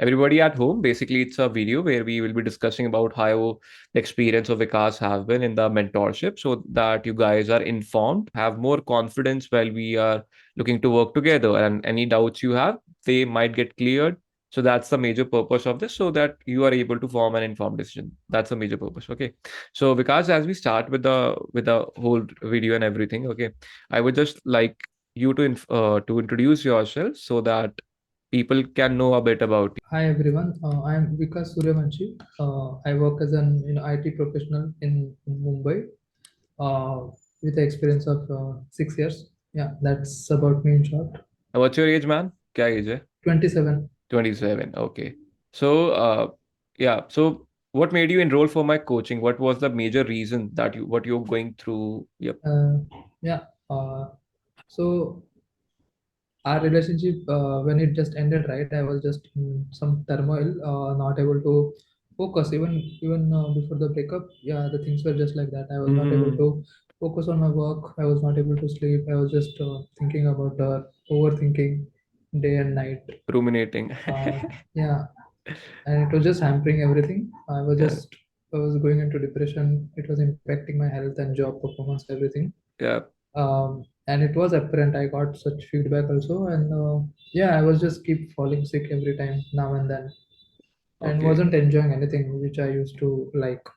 everybody at home. Basically, it's a video where we will be discussing about how the experience of Vikas have been in the mentorship, so that you guys are informed, have more confidence while we are looking to work together. And any doubts you have, they might get cleared. So that's the major purpose of this, so that you are able to form an informed decision. That's the major purpose. Okay. So Vikas, as we start with the whole video and everything, okay, I would just like you to introduce yourself so that people can know a bit about Hi everyone, I am Vikas Suryavanshi. I work as an IT professional in Mumbai with the experience of 6 years. Yeah, that's about me in short. you. What's your age, man? क्या age है? 27. 27. Okay. So, yeah. So, what made you enroll for my coaching? What was the major reason that what you're going through? Yep. Uh, yeah, so our relationship, when it just ended, right, I was just in some turmoil, not able to focus even before the breakup. Yeah, the things were just like that. I was not able Mm-hmm. to focus on my work. I was not able to sleep. I was just thinking about overthinking day and night. Ruminating. Yeah, and it was just hampering everything. Yeah. I was going into depression. It was impacting my health and job performance, everything. Yeah. And it was apparent. I got such feedback also, and yeah, I was just keep falling sick every time now and then, and Okay. wasn't enjoying anything which I used to like.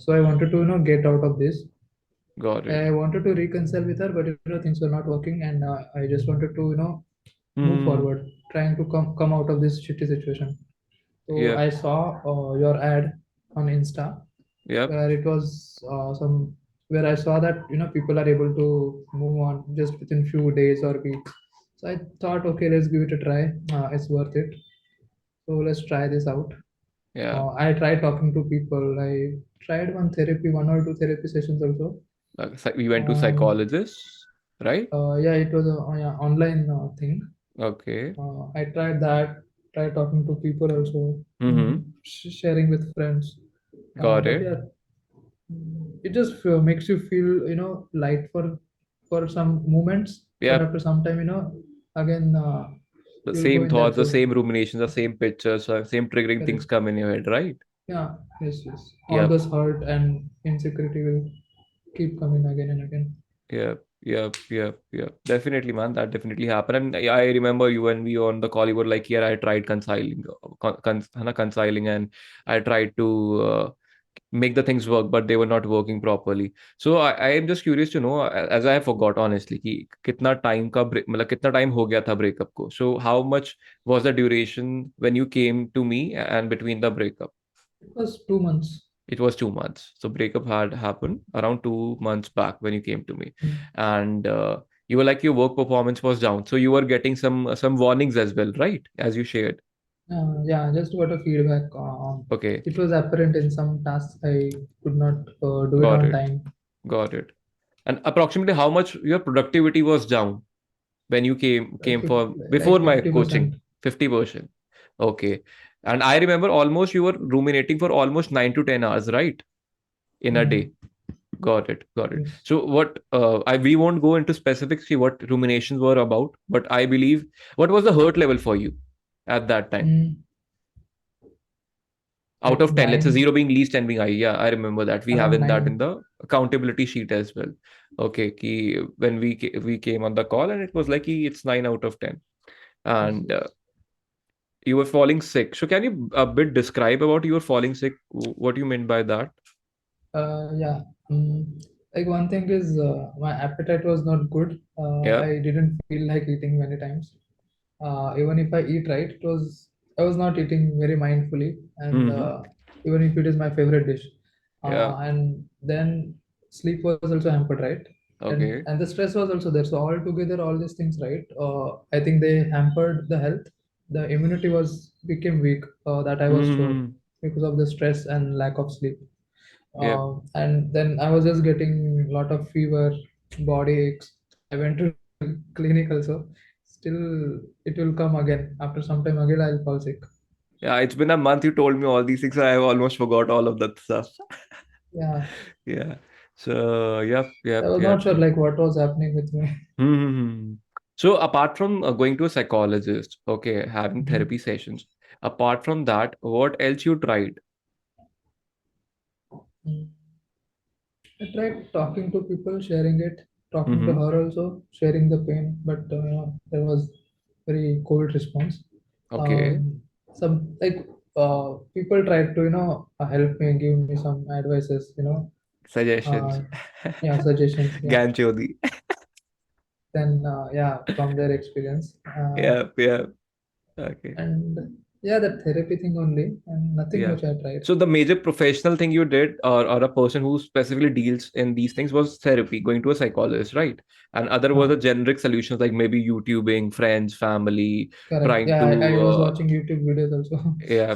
So I wanted to get out of this. Got it. I wanted to reconcile with her, but things were not working, and I just wanted to move Hmm. forward, trying to come out of this shitty situation. So Yep. I saw your ad on Insta, Yep. where it was some where I saw that people are able to move on just within few days or weeks. So I thought, okay, let's give it a try. It's worth it. So let's try this out. Yeah. I tried talking to people. I tried one or two therapy sessions also. Like, we went to Um, psychologists, right? yeah, it was a yeah, online thing. Okay. I tried that. Tried talking to people also, Mm-hmm. sharing with friends. Got But it. yeah, it just makes you feel light for some moments, but Yep. after some time again The you'll go same in that thoughts, the zone. same ruminations, the same pictures, same triggering things Correct. come in your head, right? Yeah. Yes, all Yep. those hurt and insecurity will keep coming again and again. Yep. Yep. Yep. Yep. Definitely, man. That definitely happened. And I remember you when we were on the call, you were like, "Yeah, I tried reconciling, reconciling, and I tried to make the things work, but they were not working properly." So I am just curious to know, as I forgot honestly, कि कितना time का break, मतलब कितना time हो गया था breakup को. So how much was the duration when you came to me and between the breakup? It was 2 months. It was 2 months. So breakup had happened around 2 months back when you came to me, Mm. and you were like your work performance was down. So you were getting some warnings as well, right? As you shared. Yeah, just got a feedback. Okay, It was apparent in some tasks I could not do it got on it, time. got it. And approximately how much your productivity was down when you came for before Like my 50%. coaching? 50%. Okay. And I remember almost you were ruminating for almost 9 to 10 hours, right? In a Mm. day. Got it. Got it. Yes. So what I we won't go into specifics see what ruminations were about, but I believe what was the hurt level for you at that time? Mm. Out Like of 10, let's say 9, zero being least, 10 being high. Yeah, I remember that. We have around in that in 9. the accountability sheet as well. Okay, when we came on the call and it was like it's 9 out of 10. Yes, And yes. you were falling sick. So can you a bit describe about you were falling sick? What you meant by that? Yeah. Mm, like one thing is my appetite was not good. Yeah. I didn't feel like eating many times. Even if I eat right, I was not eating very mindfully, and Mm-hmm. even if it is my favorite dish, Yeah. and then sleep was also hampered, right? Okay. And the stress was also there. So all together, all these things, right? I think they hampered the health. The immunity was became weak. That I was sure Mm-hmm. because of the stress and lack of sleep. Yep. And then I was just getting a lot of fever, body aches. I went to clinic also. Still, it will come again. After some time again, I'll fall sick. Yeah, it's been a month you told me all these things. I have almost forgot all of that stuff. Yeah, Yeah. So, yep, I yep, was not yep, sure yep. like what was happening with me. Hmm. So, apart from going to a psychologist, okay, having therapy Mhm. sessions, Apart from that, what else you tried? Mm. I tried talking to people, sharing it, talking to Mm-hmm. her also, sharing the pain, but there was very cold response. Okay. Um, some like people tried to help me, give me some advices, uh, Suggestions. yeah, suggestions, yeah. Ganchodi. Then yeah, from their experience, Yeah, yeah. Okay. and yeah, that therapy thing only, and nothing Yeah. much I tried. So the major professional thing you did, or a person who specifically deals in these things, was therapy, going to a psychologist, right? And other was Uh, the generic solutions like maybe YouTubing, friends, family, Correct. trying Yeah, I to was watching YouTube videos also. या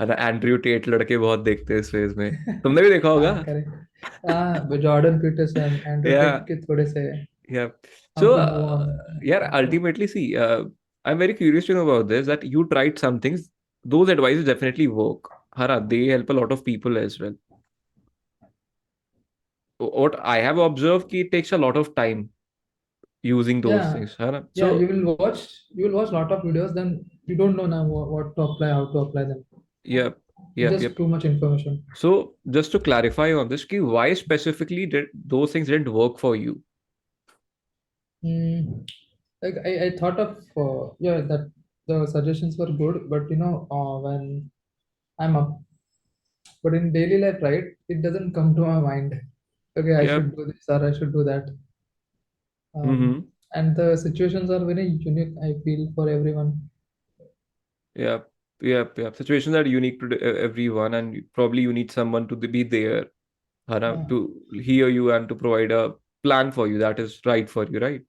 है ना Andrew Tate लड़के बहुत देखते हैं इस phase में तुमने भी देखा होगा करेक्ट जॉर्डन पीटरसन एंड्रू या टेट के थोड़े से या how so to move on यार तो ultimately see I am very curious to know about this that you tried some things those advices definitely work hara they help a lot of people as well what I have observed ki it takes a lot of time using those yeah things hara yeah so you will watch lot of videos then you don't know now what to apply how to apply them yep yep just yep too much information. so just to clarify on this ki why specifically did those things didn't work for you Hmm. Like I thought of yeah that the suggestions were good but when I'm up but in daily life right it doesn't come to my mind okay I yep should do this or I should do that. mm-hmm. And the situations are very unique I feel for everyone. Yeah, yeah. Situations are unique to everyone, and probably you need someone to be there, Hana, Yeah, to hear you and to provide a plan for you that is right for you, right?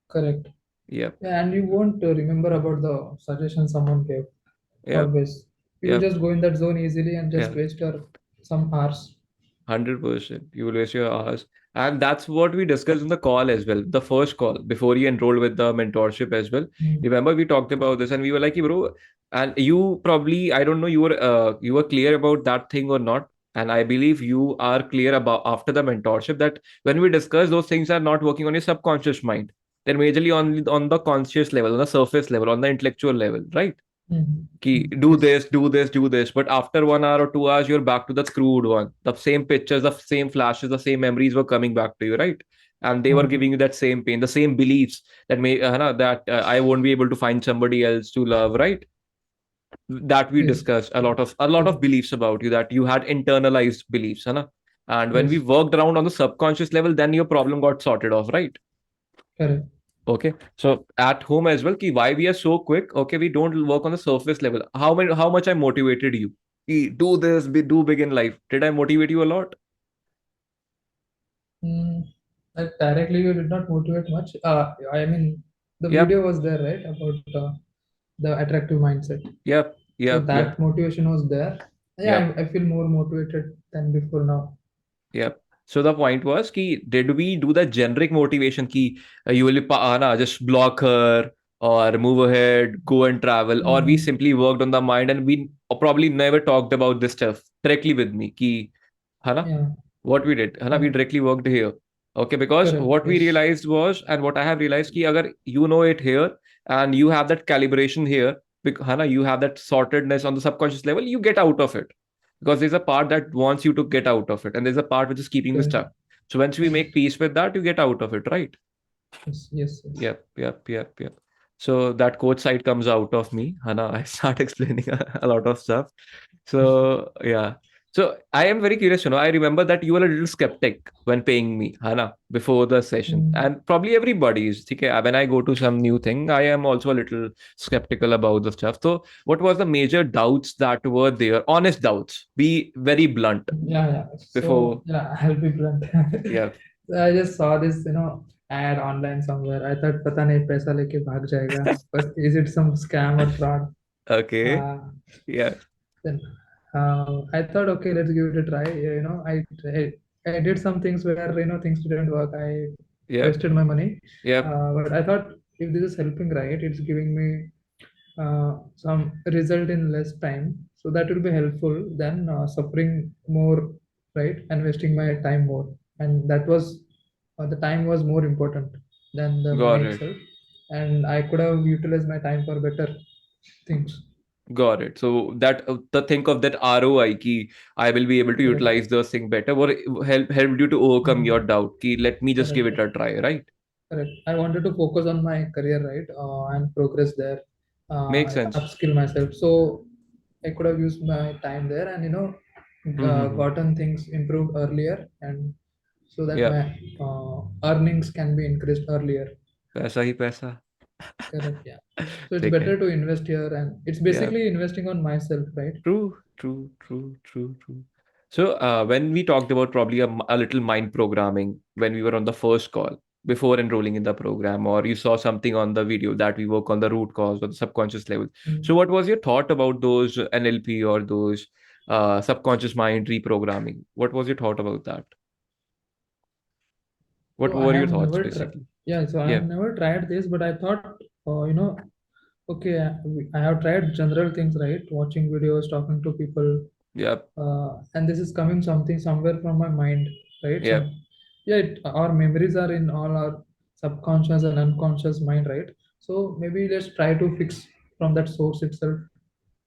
correct. Yeah, Yeah, and you won't remember about the suggestion someone gave yeah, always. You will yeah, just go in that zone easily and just yeah. waste your some hours. 100%. You will waste your hours. And that's what we discussed in the call as well. The first call before you enrolled with the mentorship as well. Mm, Remember, we talked about this and we were like, "Hey, bro, and you probably, I don't know, you were clear about that thing or not. And I believe you are clear about after the mentorship that when we discuss those things are not working on your subconscious mind. They're majorly on the conscious level, on the surface level, on the intellectual level, right? Ki, do yes, this, do this, do this. But after 1 hour or 2 hours, you're back to the screwed one. The same pictures, the same flashes, the same memories were coming back to you, right? And they were uh, giving you that same pain, the same beliefs that may that I won't be able to find somebody else to love, right? That we yes, discussed a lot of correct, beliefs about you that you had internalized beliefs, and when we yes, worked around on the subconscious level, then your problem got sorted off, right? correct. Okay, so at home as well, ki why we are so quick? Okay, we don't work on the surface level. How much I motivated you? Ki, do this, do big in life. Did I motivate you a lot? Mm, like directly, you did not motivate much. I mean, the Yep, video was there, right, about the attractive mindset. yep, So yep, yep, that motivation was there. Yeah, yep. I feel more motivated than before now. Yep. So the point was ki did we do the generic motivation ki you will just block her or move ahead, go and travel, or we Mm, simply worked on the mind and we probably never talked about this stuff directly with me ki है yeah, what we did है we yeah, directly worked here. Okay, because correct. what we Yes, realized was and what I have realized ki agar you know it here and you have that calibration here है you have that sortedness on the subconscious level, you get out of it because there's a part that wants you to get out of it and there's a part which is keeping you correct. stuck. So once we make Correct. peace with that, you get out of it, right? Yes, yes, yes. Yep. So that coach side comes out of me, Hana. I start explaining a lot of stuff. So yeah. So I am very curious, I remember that you were a little skeptic when paying me, Hana, before the session. Mm, And probably everybody is. Okay, when I go to some new thing, I am also a little skeptical about the stuff. So what was the major doubts that were there? Honest doubts. Be very blunt yeah, yeah. So before. yeah, I'll be blunt. Yeah. So I just saw this, ad online somewhere. I thought, पता नहीं पैसा लेके भाग जाएगा. But is it some scam or fraud? Okay. Uh, Yeah. then I thought, okay, let's give it a try. I did some things where things didn't work. I Yep. wasted my money, Yep. but I thought if this is helping, right, it's giving me some result in less time. So that will be helpful than suffering more, right, and wasting my time more. And that was the time was more important than the money Got it. itself. And I could have utilized my time for better. things. Got it. So that the think of that ROI key, I will be able to Correct. utilize the thing better, or helped you to overcome your Mm, doubt. Key, let me just give correct. it a try, right? Correct. I wanted to focus on my career, right, and progress there, Makes sense. upskill myself. So I could have used my time there, and Mm-hmm. gotten things improved earlier, and so that Yeah, my earnings can be increased earlier. पैसा ही पैसा. Correct. Yeah. So it's ठीक है. better to invest here, and it's Yeah. basically investing on myself, right? True, true, true, true, true. So, when we talked about probably a little mind programming when we were on the first call before enrolling in the program, or you saw something on the video that we work on the root cause or the subconscious level. So, Mm. what was your thought about those NLP or those subconscious mind reprogramming? What was your thought about that? What So I were your have thoughts never basically? yeah. So I Yeah, have never tried this, but I thought, okay, I have tried general things, right? Watching videos, talking to people, yeah, and this is coming something somewhere from my mind, right? yeah. Yeah, our memories are in all our subconscious and unconscious mind, right? So maybe let's try to fix from that source itself.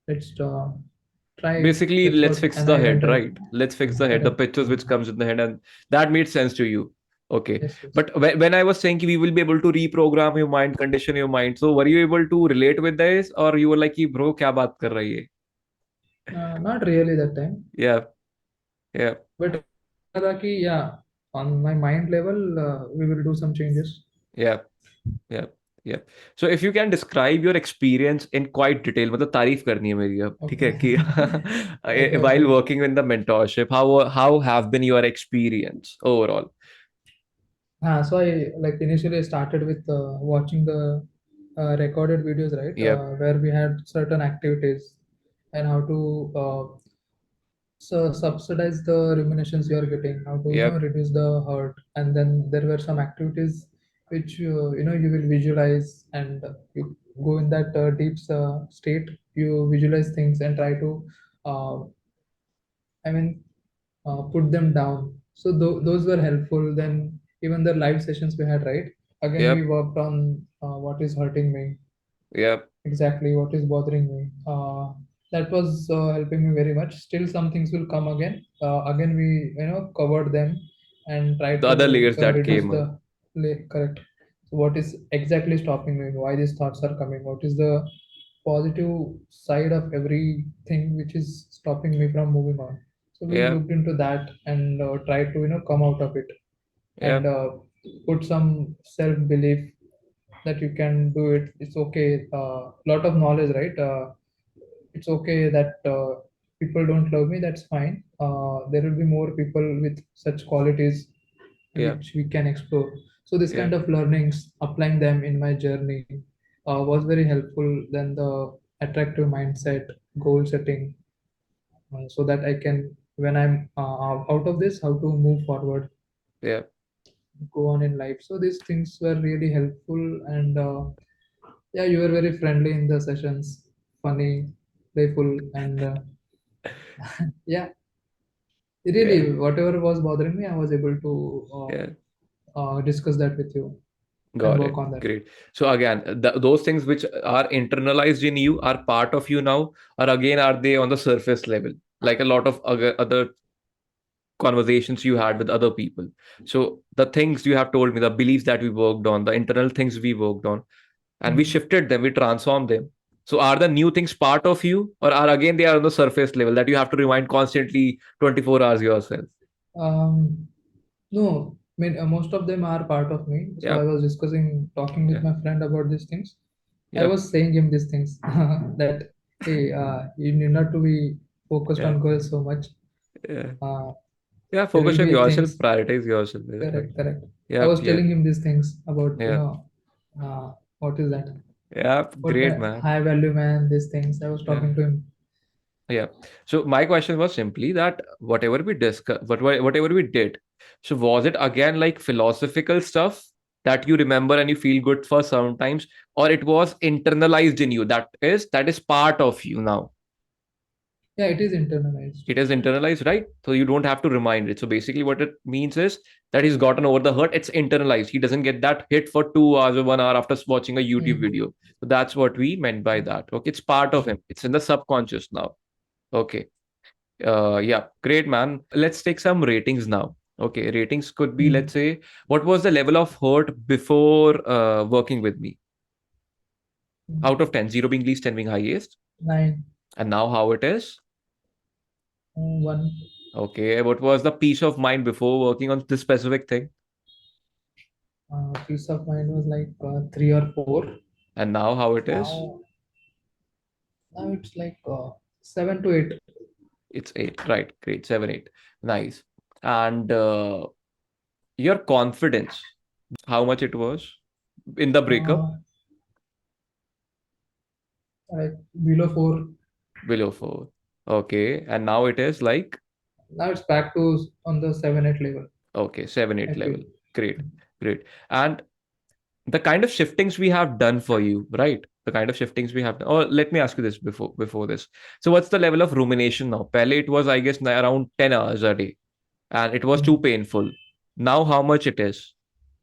Let's try it. Basically, That's let's what fix an the idea head, type. right? Let's fix the head, the Correct. pictures which comes in the head, and that made sense to you. Okay. Yes, yes. But when I was saying we will be able to reprogram your mind, condition your mind, so were you able to relate with this, or you were like, "Ki, bro, kya baat kar rahi hai?" Not really that time, Yeah, yeah, but yeah, on my mind level, we will do some changes. yeah, yeah, yeah. So if you can describe your experience in quite detail, मतलब तारीफ करनी है मेरी अब, ठीक है Okay. कि Okay, while okay. working in the mentorship, how have been your experience overall? So I like initially I started with watching the recorded videos, right, Yep, where we had certain activities and how to subsidize the ruminations you are getting, how to yep, reduce the hurt, and then there were some activities which you will visualize, and you go in that deep state. You visualize things and try to, uh, I mean, put them down. So those were helpful. Then even the live sessions we had, right? Again, we yep, worked on what is hurting me, yep. exactly what is bothering me. That was helping me very much. Still, some things will come again. Again, we covered them and try The other to layers that reduce came up. the correct. So what is exactly stopping me? Why these thoughts are coming? What is the positive side of everything which is stopping me from moving on? So we Yeah, looked into that and tried to come out of it, yeah, and put some self belief that you can do it. It's okay. Lot of knowledge, right? It's okay that people don't love me. That's fine. There will be more people with such qualities yeah, which we can explore. So this yeah, kind of learnings, applying them in my journey, was very helpful. Then the attractive mindset, goal setting, so that I can, when I'm out of this, how to move forward, yeah, go on in life. So these things were really helpful, and yeah, you were very friendly in the sessions, funny, playful, and yeah, yeah. really, whatever was bothering me, I was able to Yeah. discuss that with you and Got work it. on that. Great. So again, those things which are internalized in you are part of you now, or again, are they on the surface level? Like a lot of other conversations you had with other people. So the things you have told me, the beliefs that we worked on, the internal things we worked on, and we Hmm. shifted them, we transformed them. So are the new things part of you, or are again they are on the surface level that you have to remind constantly 24 hours yourself? Um, no, I mean, most of them are part of me. So I Yep. was talking with Yeah. my friend about these things. I Yep. was saying him these things that, hey, you need not to be focused Yeah. on girls so much. Yeah. Uh, Yeah. there Focus will on be yourself, things. prioritize yourself there, right? Correct, correct. I Yep. was Yep. telling him these things about, Yeah. what is that? Yeah. What Great, man. high value man, these things. I was Yeah. talking to him. Yeah. So my question was simply that whatever we discuss, whatever we did, so was it again like philosophical stuff that you remember and you feel good for sometimes, or it was internalized in you? That is part of you now. Yeah, it is internalized. It is internalized, right? So you don't have to remind it. So basically, what it means is that he's gotten over the hurt. It's internalized. He doesn't get that hit for 2 hours or 1 hour after watching a YouTube Mm. video. So that's what we meant by that. Okay, it's part of him. It's in the subconscious now. Okay. Yeah, great, man. Let's take some ratings now. Okay, ratings could be, let's Mm. say, what was the level of hurt before working with me? Out of Mm. 10, 0 being least, 10 being highest. 9. And now how it is? 1. Okay, what was the peace of mind before working on this specific thing? Peace of mind was like 3 or 4. And now how it is? Now, now it's like 7 to 8. It's 8, right? Great, 7, 8. Nice. And your confidence, how much it was in the breakup? Uh, like below 4. Below 4. Okay, and now it is like, Now it's back to on the 7 8 level, okay, 7, I 8 level. feel. Great, great. And the kind of shiftings we have done for you, right? The kind of shiftings we have done. Oh, let me ask you this before this. So what's the level of rumination now? Pehle it was, I guess, around 10 hours a day, and it was too Mm. painful. Now how much it is?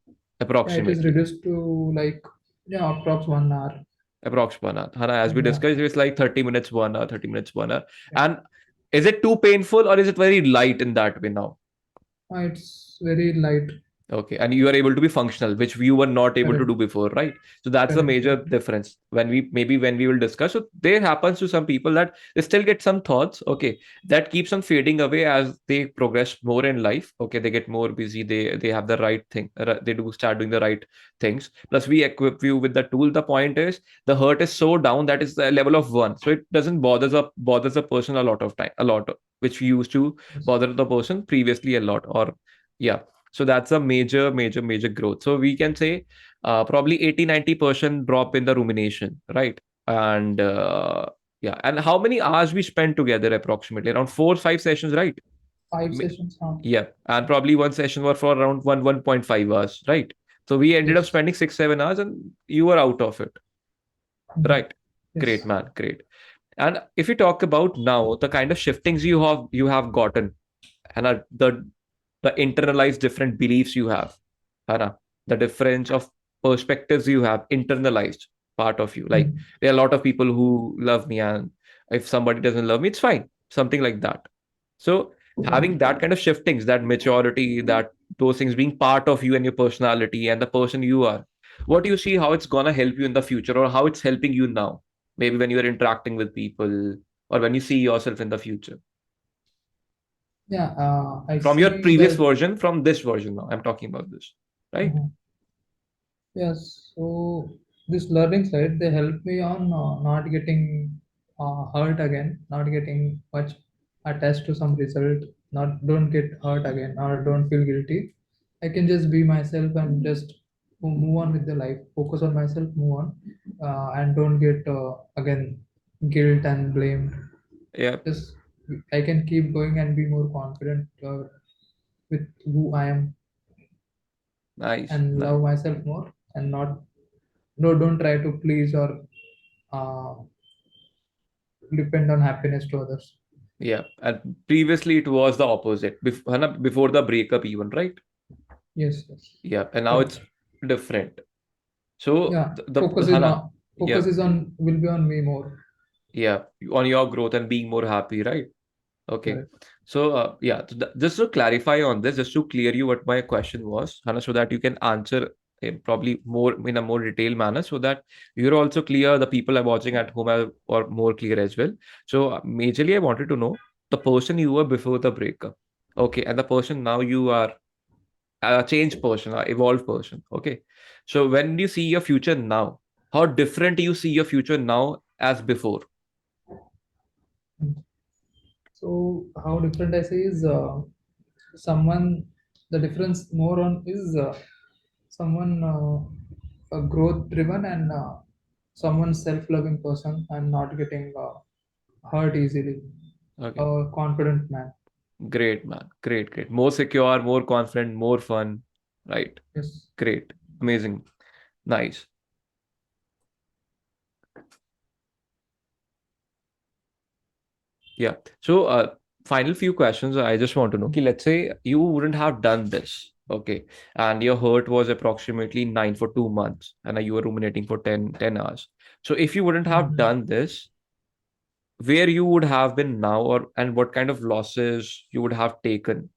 Yeah, it is Approximately. reduced to like, yeah, approx 1 hour. Approx 1 hour. Hana, as we Yeah, discussed, it's like 30 minutes, 1 hour, 30 minutes, 1 hour. yeah. And is it too painful or is it very light in that way now? It's very light. Okay, and you are able to be functional, which you were not able to Correct, do before, right? So that's the correct, major correct. difference. When we will discuss. So there happens to some people that they still get some thoughts, okay, that keeps on fading away as they progress more in life. Okay, they get more busy, they have the right thing, they do start doing the right things. Plus, we equip you with the tool. The point is the hurt is so down that is the level of 1. So it doesn't bothers the person a lot of time, a lot, which we used to Yes. bother the person previously a lot, or yeah. So that's a major growth. So we can say probably 80-90% drop in the rumination, right? And yeah, and how many hours we spent together? Approximately around 4 5 sessions, right? 5 Mi- sessions now. yeah, and probably one session was for around 1.5 hours, right? So we ended up Yes. spending 6 7 hours and you were out of it, Mm. right? Great, Yes. man, great. And if you talk about now the kind of shiftings you have gotten, and the internalized different beliefs you have, Hana, the difference of perspectives you have internalized part of you. Like Mm. there are a lot of people who love me, and if somebody doesn't love me, it's fine. Something like that. So having that kind of shiftings, that maturity, that those things being part of you and your personality and the person you are, what do you see how it's gonna help you in the future or how it's helping you now? Maybe when you are interacting with people or when you see yourself in the future. Yeah, I From your see previous that. version, from this version now. I'm talking about this, right? Mhm. Yes, so this learning side, they help me on not getting hurt again, not getting much attached to some result, not don't get hurt again or don't feel guilty. I can just be myself and just move on with the life, focus on myself, move on, and don't get again guilt and blamed. Yeah, Just I can keep going and be more confident with who I am nice, and nice. love myself more and not no don't try to please or uh, depend on happiness to others. Yeah, and previously it was the opposite. Before the breakup, even, right? Yes, yes, Yeah, and now correct. it's different. So Yeah, the focus is Hana, not yeah, focus is on will be on me more. yeah, on your growth and being more happy, right? Okay. Correct. So, yeah, just to clarify on this, just to clear you what my question was, Hannah, so that you can answer probably more in a more detailed manner, so that you're also clear, the people are watching at home are more clear as well. So, majorly, I wanted to know the person you were before the breakup. Okay. And the person now you are a changed person, a evolved person. Okay. So, when you see your future now, how different you see your future now as before? So how different I say is someone the difference more on is someone growth driven and someone self-loving person and not getting hurt easily, Okay. a confident man. Great, man. Great, great. More secure, more confident, more fun. Right. Yes. Great. Amazing. Nice. Yeah. So, final few questions I just want to know. Okay, let's say you wouldn't have done this, okay, and your hurt was approximately 9 for 2 months, and you were ruminating for ten hours. So, if you wouldn't have Mhm. done this, where you would have been now, or and what kind of losses you would have taken,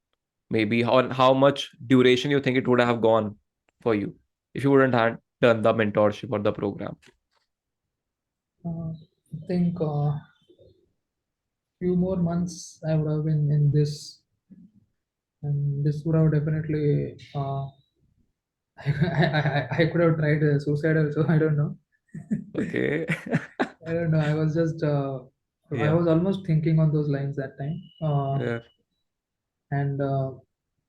maybe how much duration you think it would have gone for you if you wouldn't have done the mentorship or the program. I think few more months I would have been in this, and this would have definitely. I could have tried suicide also. I don't know. Okay. I don't know. I was just. I Yeah. was almost thinking on those lines that time. Yeah. And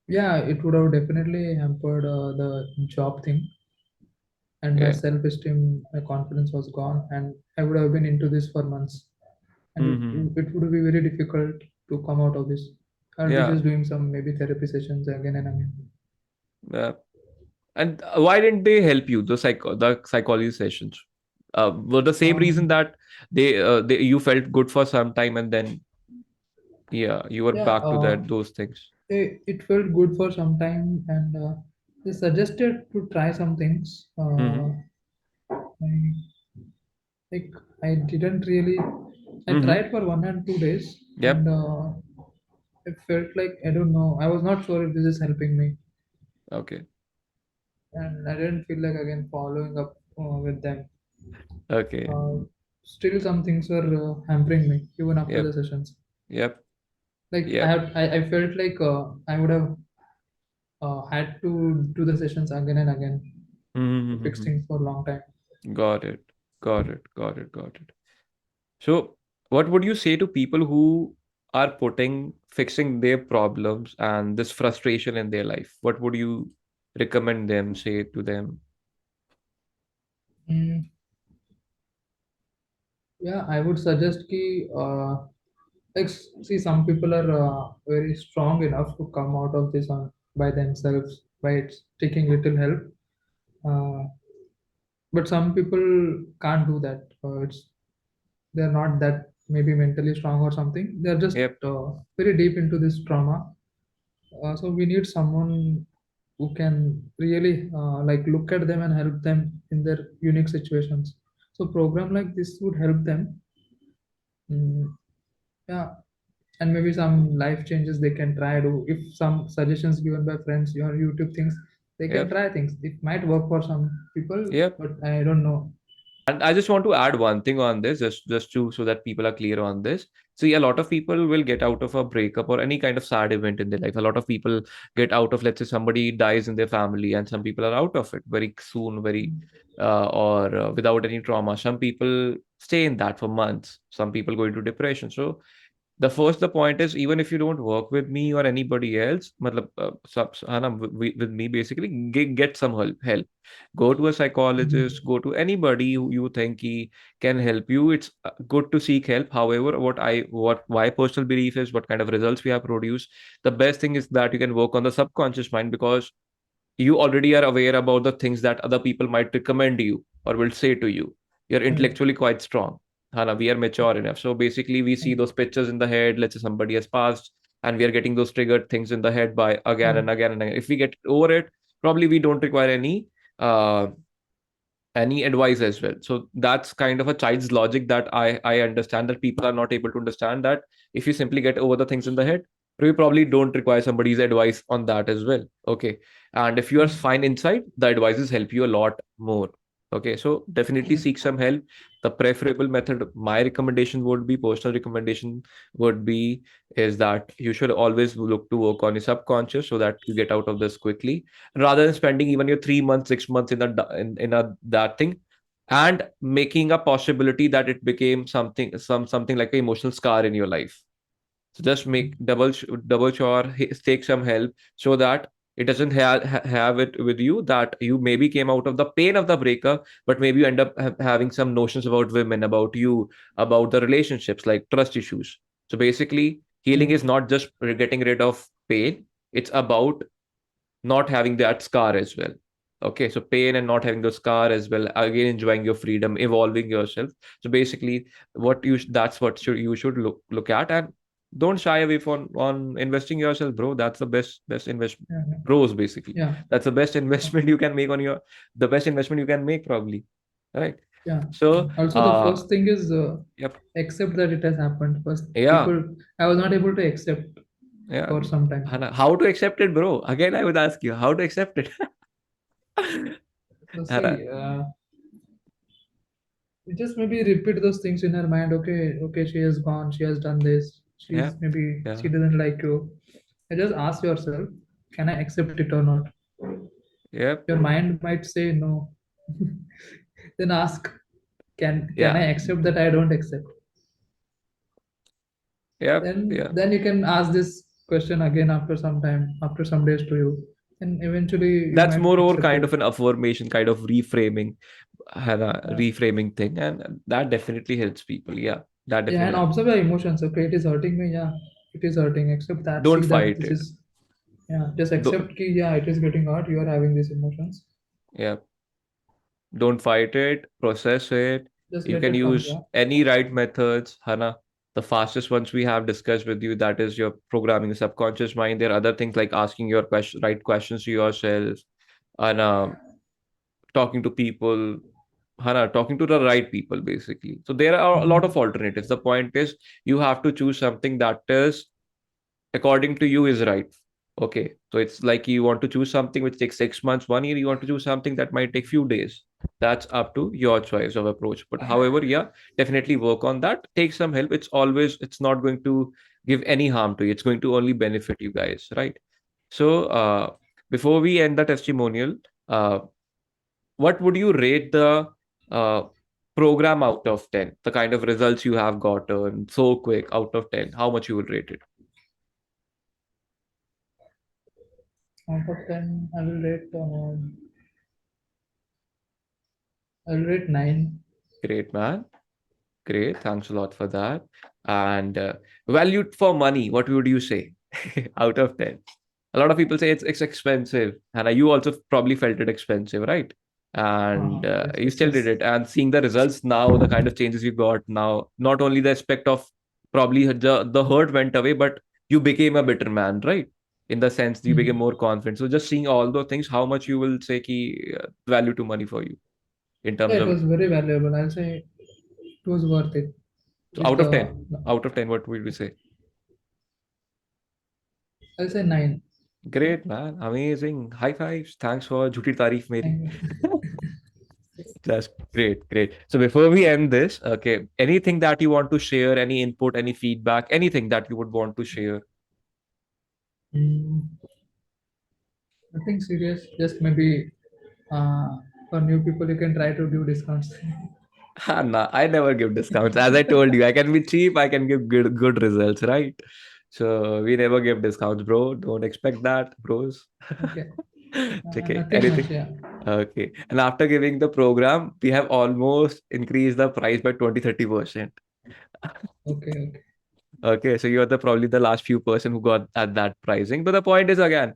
yeah, it would have definitely hampered the job thing, and my Yeah. self-esteem, my confidence was gone, and I would have been into this for months, and Mm-hmm. it would be very difficult to come out of this. I'll be Yeah. just doing some maybe therapy sessions again and again. Yeah. And why didn't they help you, the psychology sessions? Were the same reason um that they you felt good for some time and then yeah, you were yeah back to that those things. it felt good for some time, and they suggested to try some things. Mm-hmm. I, like, I didn't really. I Mm-hmm. tried for 1 and 2 days, and Yep. it felt like, I don't know. I was not sure if this is helping me, Okay. and I didn't feel like again following up with them. Okay. Uh, Still, some things were hampering me even after the Yep. sessions. Yep. Like Yep. I felt like I would have had to do the sessions again and again to fix Mm-hmm. things for a long time. Got it. Got it. Got it. Got it. So, what would you say to people who are putting fixing their problems and this frustration in their life? What would you recommend them, say to them? Mm, yeah, I would suggest ki see, some people are very strong enough to come out of this on by themselves by taking little help. Uh, but some people can't do that. It's They're not that maybe mentally strong or something. They're just Yep. very deep into this trauma. So we need someone who can really like look at them and help them in their unique situations. So program like this would help them. Mm, yeah, and maybe some life changes they can try to. If some suggestions given by friends or YouTube things, they can Yep. try things. It might work for some people, Yep. but I don't know. And I just want to add one thing on this, just to so that people are clear on this. See, a lot of people will get out of a breakup or any kind of sad event in their life. A lot of people get out of, let's say, somebody dies in their family, and some people are out of it very soon, very or without any trauma. Some people stay in that for months. Some people go into depression. So the point is, even if you don't work with me or anybody else, matlab, है ना, with me basically, get some help. Go to a psychologist, Mhm. go to anybody who you think he can help you. It's good to seek help. However, what my personal belief is, what kind of results we have produced, the best thing is that you can work on the subconscious mind, because you already are aware about the things that other people might recommend you or will say to you. You're Right. intellectually quite strong. Hana, we are mature enough. So basically, we see Right. those pictures in the head. Let's say somebody has passed, and we are getting those triggered things in the head by again Right. and again and again. If we get over it, probably we don't require uh, any advice as well. So that's kind of a child's logic that I understand, that people are not able to understand, that if you simply get over the things in the head, we probably don't require somebody's advice on that as well. Okay. And if you are Mm. fine inside, the advices help you a lot more. Okay. So definitely Right. seek some help. The preferable method, my recommendation would be, personal recommendation would be, is that you should always look to work on your subconscious so that you get out of this quickly, rather than spending even your 3 months, 6 months in a that thing, and making a possibility that it became something like an emotional scar in your life. So just make double sure, take some help, so that it doesn't have it with you, that you maybe came out of the pain of the breakup, but maybe you end up having some notions about women, about you, about the relationships, like trust issues. So basically, healing Right. is not just getting rid of pain, it's about not having that scar as well. Okay, so pain and not having the scar as well, again enjoying your freedom, evolving yourself. So basically what that's what you should look at, and don't shy away from on investing yourself, bro. That's the best investment, Yeah, yeah, bros, basically. yeah, That's the best yeah, investment you can make on your the best investment you can make, probably, right? yeah. So Also, the first thing is yep. accept that it has happened. First, Yeah, people, I was not able to accept yeah. for some time. Hannah, how to accept it, bro? Again, I would ask you how to accept it. So Hannah, see, you just maybe repeat those things in her mind. Okay, okay, she has gone, she has done this, yeah, she's maybe she yeah, doesn't like you. And just ask yourself, can I accept it or not? yep, Your mind might say no. Then ask, can I yeah, accept that I don't accept? yep, yeah. Then you can ask this question again after some time, after some days to you, and eventually you That's might more accept kind it. of an affirmation, kind of reframing, Yeah, reframing thing, and that definitely helps people. Yeah, that yeah, definitely and helps. observe your emotions. Okay, it is hurting me. Yeah, it is hurting. Accept that. Don't See that fight this it. is. Yeah, just Do, accept ki, yeah, it is getting hurt. You are having these emotions. yeah, don't fight it. Process it. Just You let can it come. use Yeah. any right methods, Hannah. The fastest ones we have discussed with you, that is your programming the subconscious mind. There are other things like asking your right questions to yourself, and talking to people, Hana, talking to the right people, basically. So there are a lot of Mhm. alternatives. The point is, you have to choose something that is, according to you, is right. Okay. So it's like you want to choose something which takes 6 months, 1 year, you want to choose something that might take few days. That's up to your choice of approach. But however, yeah, definitely work on that. Take some help. It's not going to give any harm to you. It's going to only benefit you guys, right? So before we end the testimonial, uh, what would you rate the uh, program out of 10? The kind of results you have gotten so quick out of 10, how much you would rate it? Out of 10, I will rate 9. Great, man. Great. Thanks a lot for that. And valued for money, what would you say out of 10? A lot of people say it's expensive. And you also probably felt it expensive, right? And Yes, you yes, still did yes. it. And seeing the results now, the kind of changes you got now, not only the aspect of probably the hurt went away, but you became a better man, right? In the sense you became Mhm. more confident. So just seeing all those things, how much you will say value to money for you in Yeah, terms it of, was very valuable. I'll say it was worth it. so With out of the, 10, out of 10, what would we say? I'll say 9. Great, man. Amazing. High fives. Thanks for jhuti tarif meri. Thank you. That's great, great. So before we end this, okay, anything that you want to share, any input, any feedback, anything that you would want to share? Mm, nothing serious. Just maybe uh, for new people, you can try to do discounts. Nah, I never give discounts. As I told you, I can be cheap, I can give good results, right? So we never give discounts, bro. Don't expect that, bros. Okay. Okay, Nothing much. anything. Yeah. Okay. And after giving the program, we have almost increased the price by 20-30%. Okay. Okay. Okay, so you're the probably the last few person who got at that pricing. But the point is again,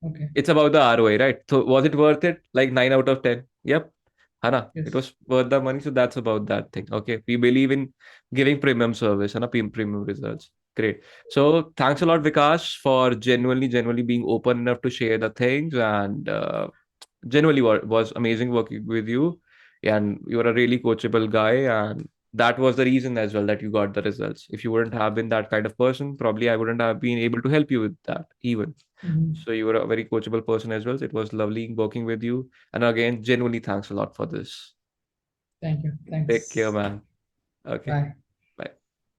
Okay. it's about the ROI, right? So was it worth it? Like 9 out of 10. Yep. Hana, it Yes. was worth the money. So that's about that thing. Okay. We believe in giving premium service and a premium results. Great. So thanks a lot, Vikas, for genuinely being open enough to share the things, and genuinely was amazing working with you. And you're a really coachable guy, and that was the reason as well that you got the results. If you wouldn't have been that kind of person, probably I wouldn't have been able to help you with that even. Mhm. So you were a very coachable person as well. So it was lovely working with you. And again, genuinely thanks a lot for this. Thank you. Take care, Thanks. man. Okay. Bye.